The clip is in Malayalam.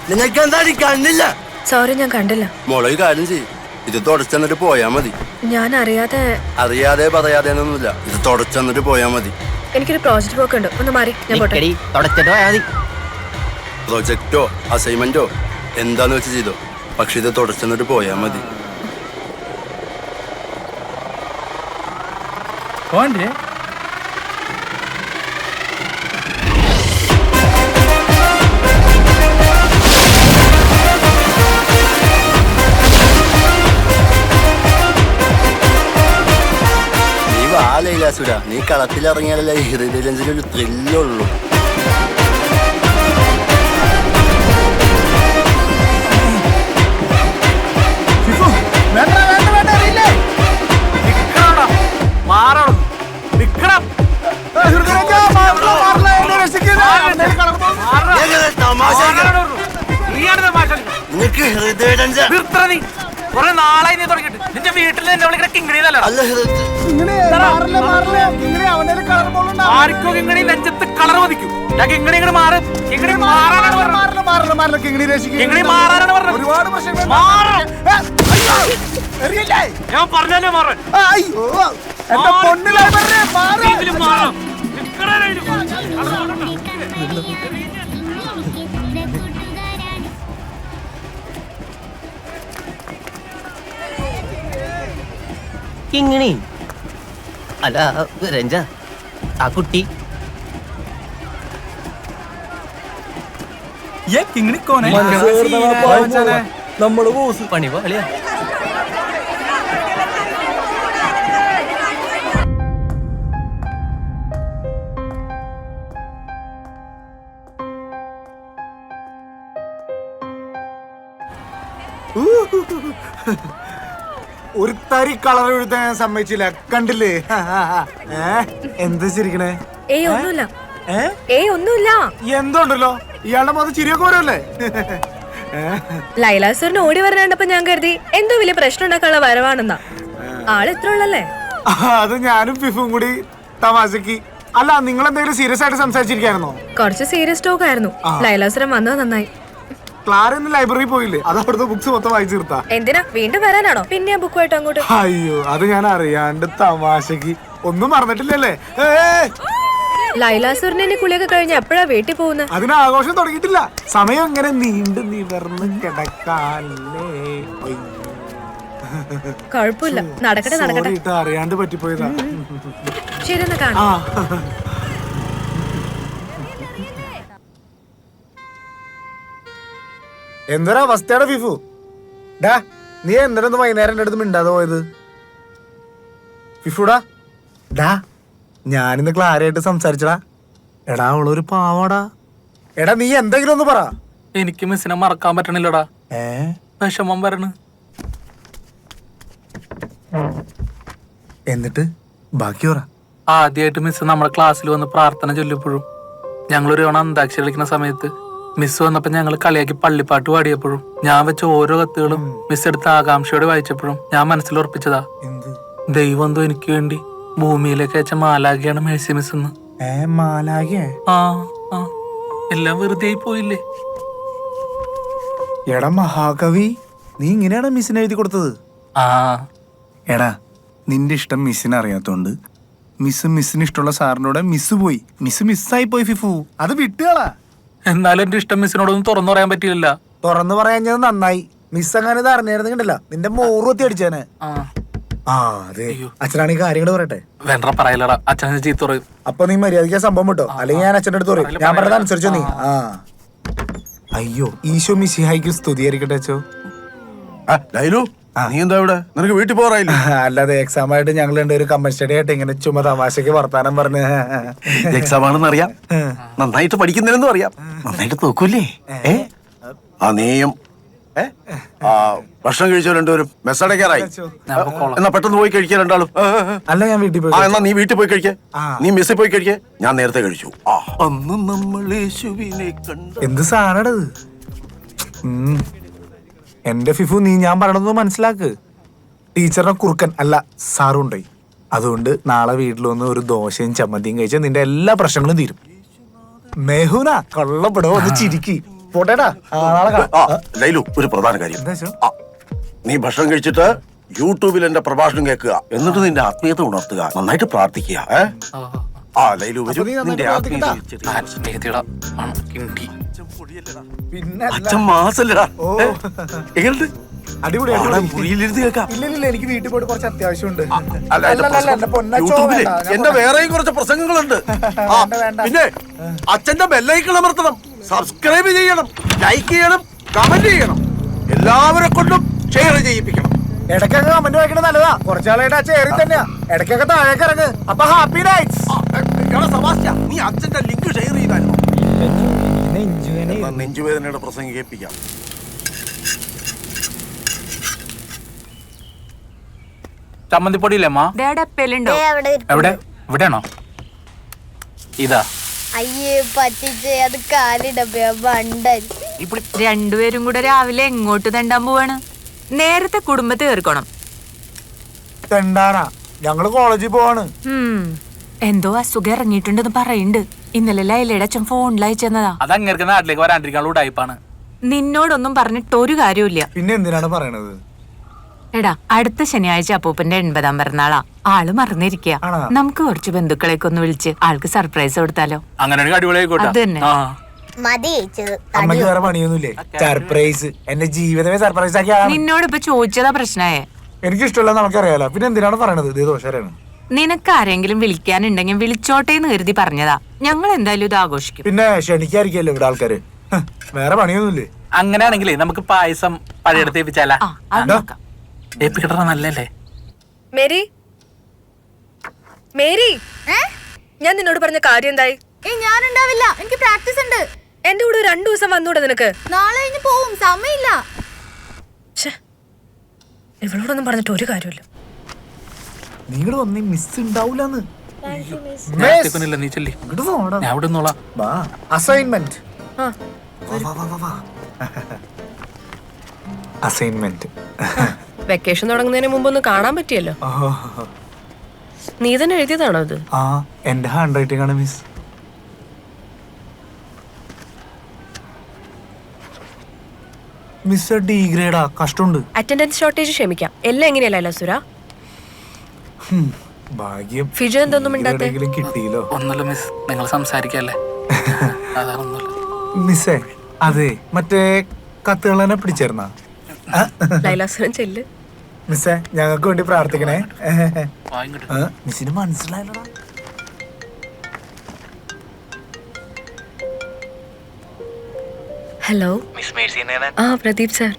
നിങ്ങൾക്ക് എന്താ കണ്ണില്ല? സോറി, ഞാൻ കണ്ടില്ല. മോളെ കാര്യം ചെയ്യും, ഇത് തുടച്ചെന്നിട്ട് പോയാ മതി. ഞാൻ അറിയാതെ പറയാതെന്നൊന്നുമില്ല, ഇത് തുടച്ചെന്നിട്ട് പോയാ മതി. എനിക്കൊരു പ്രോജക്റ്റ് വർക്ക് ഉണ്ട്, ഒന്ന് മാറി ഞാൻ പോട്ടെ. പ്രൊജക്റ്റോ അസൈൻമെന്റോ എന്താന്ന് വെച്ച് ചെയ്തോ, പക്ഷെ ഇത് തുടച്ചെന്നിട്ട് പോയാ മതി. നീ വാ ലൈലാസുര, നീ കളത്തിലിറങ്ങിയാലല്ലേ ഹൃദയരഞ്ജനൊരു ത്രില്ലുള്ളൂ. നെഞ്ചത്ത് കളർ മതിക്കും. ഒരുപാട് പ്രശ്നങ്ങൾ ഞാൻ പറഞ്ഞാലേ മാറാൻ. കിങ്ങിണി അല്ല രഞ്ജ, ആ കുട്ടി നമ്മള് പണി കളിയാ. ഒരു തരി കളർ എഴുതാൻ ഞാൻ സമ്മതിച്ചില്ല, കണ്ടില്ലേ? എന്താ ചിരിക്കണേ? എന്തുണ്ടല്ലോ, ഇയാളുടെ മുഖത്ത് ചിരിയൊക്കെ വരുമല്ലേ? ലൈലാസുറിന് ഓടി വരാണ്ടപ്പോ ഞാൻ കരുതി എന്തോ വലിയ പ്രശ്നം ഉണ്ടാക്കാനുള്ള വരവാണെന്നാ. ആള് ഇത്ര ഉള്ളല്ലേ? അത് ഞാനും ഫിഫും കൂടി തമാശക്ക്. അല്ല, നിങ്ങൾ എന്തെങ്കിലും സീരിയസ് ആയിട്ട് സംസാരിച്ചിരിക്കായിരുന്നോ? കുറച്ച് സീരിയസ് ടോക്ക് ആയിരുന്നു. ലൈലാസുരൻ വന്നത് നന്നായി. ക്ലാര ഇന്ന് ലൈബ്രറി പോയില്ലേ? അത് അവിടുത്തെ ബുക്സ് മൊത്തം വായിച്ചു തീർത്താ. എന്തിനാ വീണ്ടും വരാനാണോ? പിന്നെ ബുക്കുമായിട്ട് അങ്ങോട്ട്? അയ്യോ, അത് ഞാൻ അറിയാണ്ട് തമാശക്ക്. ഒന്നും മറന്നിട്ടില്ലല്ലേ? ലൈലാസുറിനെ കുളിയൊക്കെ കഴിഞ്ഞ് എപ്പോഴാ വീട്ടിൽ പോകുന്നത്? അതിന് ആഘോഷം തുടങ്ങിയിട്ടില്ല. സമയം ഇങ്ങനെ നീണ്ടു നിവർന്ന് കിടക്കാല്ലേ. കുഴപ്പമില്ല, നടക്കട്ടെ. അറിയാണ്ട് പറ്റിപ്പോയതാ. ശരി, എന്നാ കാണാം. എന്തൊരു അവസ്ഥയാണ് ഫിഫു. ഡാ, നീ എന്തിനൊന്ന് വൈകുന്നേരം എന്റെ അടുത്ത് മിണ്ടാതെ പോയത്? ഫിഫുടാ, ഡാ, ഞാനിന്ന് ക്ലാരയായിട്ട് സംസാരിച്ചടാ. എടാ, അവളൊരു പാവാടാ. എടാ, നീ എന്തെങ്കിലും ഒന്ന് പറ. എനിക്ക് മിസ്സിനെ മറക്കാൻ പറ്റണില്ലടാ. വിഷമം വരണ്. എന്നിട്ട് ബാക്കി പറ. ആദ്യമായിട്ട് മിസ് നമ്മുടെ ക്ലാസ്സിൽ വന്ന് പ്രാർത്ഥന ചൊല്ലിയപ്പോഴും, ഞങ്ങളൊരു തവണ അന്താക്ഷരി കളിക്കുന്ന സമയത്ത് മിസ് വന്നപ്പോ ഞങ്ങൾ കളിയാക്കി പള്ളിപ്പാട്ട് പാടിയപ്പോഴും, ഞാൻ വെച്ച ഓരോ കത്തുകളും മിസ് എടുത്ത് ആകാംക്ഷയോടെ വായിച്ചപ്പോഴും ഞാൻ മനസ്സിൽ ഉറപ്പിച്ചതാ, ദൈവം എന്തോ എനിക്ക് വേണ്ടി ഭൂമിയിലേക്ക് അയച്ച മാലാഖയാണ് മേഴ്സി മിസ് എന്ന്. എല്ലാം വെറുതെ ആയി പോയില്ലേ? എടാ മഹാകവി, നീ ഇങ്ങനെയാണ് മിസ്സിന് എഴുതി കൊടുത്തത്? എടാ, നിന്റെ ഇഷ്ടം മിസ്സിനെ അറിയാത്തോണ്ട് മിസ്സിന് ഇഷ്ടമുള്ള സാറിനോട് മിസ് പോയി. മിസ്സായി പോയി ഫിഫു. അത് വിട്ടുകളാ. എന്നാലും എന്റെ ഇഷ്ടം മിസ്സിനോടൊന്നും തുറന്നു പറയാൻ പറ്റില്ല. തുറന്നു പറയാഞ്ഞത് നന്നായി. മിസ് അങ്ങനെ ഇത് അറിഞ്ഞായിരുന്നെങ്കിലല്ല നിന്റെ മോറുത്തി അടിച്ചേനെ. അതെ, അച്ഛനാണ് ഈ കാര്യങ്ങൾ പറയട്ടെ. വേണ്ട പറയലടാ, അച്ഛനെ ചീത്ത പറയും. അപ്പൊ നീ മര്യാദയ്ക്ക് സംഭവം വിട്ടോ, അല്ലെങ്കിൽ ഞാൻ അച്ഛൻ്റെ അടുത്ത് പറയും. ഞാൻ പറഞ്ഞത് അനുസരിച്ചോ നീ? അയ്യോ, ഈശോ മിശിഹായ്ക്ക് സ്തുതിയായിരിക്കട്ടെ അച്ഛോ. നീ എന്താ ഇവിടെ? നിനക്ക് വീട്ടിൽ പോറായില്ല? അല്ലാതെ എക്സാം ആയിട്ട് ഞങ്ങൾ ഒരു കമ്പൻ സ്റ്റഡി ആയിട്ട് ഇങ്ങനെ ചുമ തമാശക്ക് വർത്താനം പറഞ്ഞ്. എക്സാം ആണെന്ന് അറിയാം, നന്നായിട്ട് പഠിക്കുന്നില്ലെന്നും അറിയാം, നന്നായിട്ട് നോക്കൂലേ? നീയും ഭക്ഷണം കഴിച്ചോ? രണ്ടുപേരും മെസ്സടക്കാറായി. എന്നാ പെട്ടെന്ന് പോയി കഴിക്കുക രണ്ടാളും. അല്ല, ഞാൻ വീട്ടിൽ പോയി. എന്നാ നീ വീട്ടിൽ പോയി കഴിക്കേ, നീ മെസ്സിൽ പോയി കഴിക്കേ. ഞാൻ നേരത്തെ കഴിച്ചു. അന്ന് നമ്മൾ യേശുവിനെ കണ്ടു. എന്ത് സാധനത്? എന്റെ ഫിഫു, നീ ഞാൻ പറയണത് മനസ്സിലാക്ക്. ടീച്ചറിനെ കുറുക്കൻ അല്ല സാറുണ്ടായി. അതുകൊണ്ട് നാളെ വീട്ടിൽ വന്ന് ഒരു ദോശയും ചമ്മന്തിയും കഴിച്ചാൽ നിന്റെ എല്ലാ പ്രശ്നങ്ങളും തീരും. മെഹുന കൊള്ളപ്പെടോ, ഒന്ന് ചിരിക്കി പോട്ടേടാ. നാളെ കാണാം. ലൈലു, ഒരു പ്രധാന കാര്യം. എന്താ വെച്ചോ? നീ ഭക്ഷണം കഴിച്ചിട്ട് യൂട്യൂബിൽ എന്റെ പ്രഭാഷണം കേൾക്കുക, എന്നിട്ട് നിന്റെ ആത്മീയത ഉണർത്തുക, നന്നായിട്ട് പ്രാർത്ഥിക്കുക. ലൈലു വരൂ. അപ്പൊ നീ നന്നായിട്ട് നിന്റെ ആത്മീയത പിന്നെ അച്ഛൻ മാസല്ലടാ. ഓ. എങ്ങനെയുണ്ട്? അടിപൊളി മുറിയിലിരുന്ന് കേൾക്കാം. ഇല്ല എനിക്ക് വീട്ടിൽ പോയിട്ട് കുറച്ച് അത്യാവശ്യമുണ്ട്. അല്ല, എന്റെ പ്രസംഗം യൂട്യൂബില് എന്റെ വേറെയും കുറച്ച് പ്രസംഗങ്ങളുണ്ട്. പിന്നെ അച്ഛന്റെ ബെല്ലൈക്കൺ അമർത്തണം, സബ്സ്ക്രൈബ് ചെയ്യണം, ലൈക്ക് ചെയ്യണം, കമന്റ് ചെയ്യണം, എല്ലാവരെ കൊണ്ടും ഷെയർ ചെയ്യിപ്പിക്കണം. ഇടയ്ക്കൊക്കെ കമന്റ് വായിക്കണത് നല്ലതാ. കുറച്ചാളായിട്ട് ആ ചേറി തന്നെയാ. ഇടയ്ക്കൊക്കെ താഴേക്ക് ഇറങ്ങ്. അപ്പൊ ഹാപ്പി നൈറ്റ്സ്. നീ അച്ഛന്റെ ലിങ്ക് ഷെയർ ചെയ്തായിരുന്നു. നെഞ്ചുവേദനയുടെ പ്രസംഗം കേൾപ്പിക്കാം. ചമ്മന്തിപ്പൊടിയില്ലേ അമ്മ? ഡപ്പലുണ്ടോ? എവിടെ? ഇവിടെയാണോ? ഇതാ. അയ്യേ പറ്റിച്ചേ, അത് കാലിടപ്പ ബണ്ടൻ. രണ്ടുപേരും കൂടെ രാവിലെ എങ്ങോട്ട് തെണ്ടാൻ പോവാണ്? നേരത്തെ കുടുംബത്തെ തീർക്കണം. തെണ്ടാനാ? ഞങ്ങള് കോളേജിൽ പോവാണ്. എന്തോ അസുഖം ഇറങ്ങിയിട്ടുണ്ടെന്ന് പറയുന്നുണ്ട്. ഇന്നലെ ലൈലയുടെ അച്ഛൻ ഫോണിൽ അയച്ചെന്നതാ. അത് അങ്ങനെ നാട്ടിലേക്ക് വരാണ്ടിരിക്കാനുള്ള ടൈപ്പാണ്. നിന്നോടൊന്നും പറഞ്ഞിട്ട് ഒരു കാര്യമില്ല. പിന്നെ എന്തിനാണ് പറയണത്? എടാ, അടുത്ത ശനിയാഴ്ച അപ്പൂപ്പന്റെ 80ാം പിറന്നാളാ. ആള് മറന്നിരിക്കുക. ആണോ? നമുക്ക് കുറച്ച് ബന്ധുക്കളെയൊക്കെ ഒന്ന് വിളിച്ച് ആൾക്ക് സർപ്രൈസ് കൊടുത്താലോ? അങ്ങനെ അടിപൊളിയായിക്കോട്ടെ. അത് തന്നെ. അമ്മക്ക് വേറെ പണിയൊന്നുമില്ലേ? സർപ്രൈസ്. എന്റെ ജീവിതമേ സർപ്രൈസ് ആക്കി ആളാണ്. നിന്നോട് ഇപ്പൊ ചോദിച്ചതാ പ്രശ്നമായേ. എനിക്ക് ഇഷ്ടമല്ല, നമുക്കറിയാലോ. പിന്നെ എന്തിനാണ് പറയണത്? ഇത് ദോഷമാണ്. നിനക്ക് ആരെങ്കിലും വിളിക്കാനുണ്ടെങ്കിൽ വിളിച്ചോട്ടെ എന്ന് കരുതി പറഞ്ഞതാ. ഞങ്ങൾ എന്തായാലും ഇത് ആഘോഷിക്കും. പിന്നെ ക്ഷണിക്കായിരിക്കല്ലോ ഇവിടെ ആൾക്കാര്. വേറെ പണിയൊന്നുമില്ലേ? അങ്ങനെയാണെങ്കിലേ നമുക്ക് പായസം പഴയടുത്ത് ഏൽപ്പിച്ചാലാ? അത് നോക്കാം. ഏൽപ്പിക്കട്ട നല്ലല്ലേ? മേരി, മേരി, ഞാൻ നിന്നോട് പറഞ്ഞ കാര്യം എന്തായി? ഞാനുണ്ടാവില്ല, എനിക്ക് പ്രാക്ടീസ് ഉണ്ട്. എന്റെ കൂടെ 2 ദിവസം വന്നൂടെ നിനക്ക്? നാളെ കഴിഞ്ഞ് പോവും, സമയമില്ല. ഇവളോടൊന്നും പറഞ്ഞിട്ട് ഒരു കാര്യമില്ല. നിങ്ങൾ ഒന്നേ മിസ് ഉണ്ടാവൂലെന്ന്. നീ ചെല്ലി, ഞാൻ അവിടെ നിന്നോളാം. അസൈൻമെന്റ്. അസൈൻമെന്റ് വെക്കേഷൻ തുടങ്ങുന്നതിന് മുമ്പ് ഒന്ന് കാണാൻ പറ്റിയല്ലോ. നീ തന്നെ എഴുതിയതാണോ അത്? എന്റെ ഹാൻഡ് റൈറ്റിംഗ് ആണ് മിസ്. മിസ് ഡി ഗ്രേഡാ, കഷ്ടമുണ്ട്. അറ്റൻഡൻസ് ഷോർട്ടേജ് ക്ഷമിക്കാം, എല്ലാം എങ്ങനെയല്ല സുര. ഭാഗ്യം. ഫിജു എന്തൊന്നും മിണ്ടാത്തെ? കിട്ടിയില്ലോ. ഒന്നുമില്ല മിസ്, നിങ്ങൾ സംസാരിക്കല്ലേ. മിസ്സേ, അതെ മറ്റേ കത്തുകൾ തന്നെ പിടിച്ചേർന്ന ലൈലാസുരൻ ചെല്ല്. മിസ്സേ, ഞങ്ങൾക്ക് വേണ്ടി പ്രാർത്ഥിക്കണേ. മിസ്സിന് മനസ്സിലായല്ലോടാ. Hello, Pradeep sir.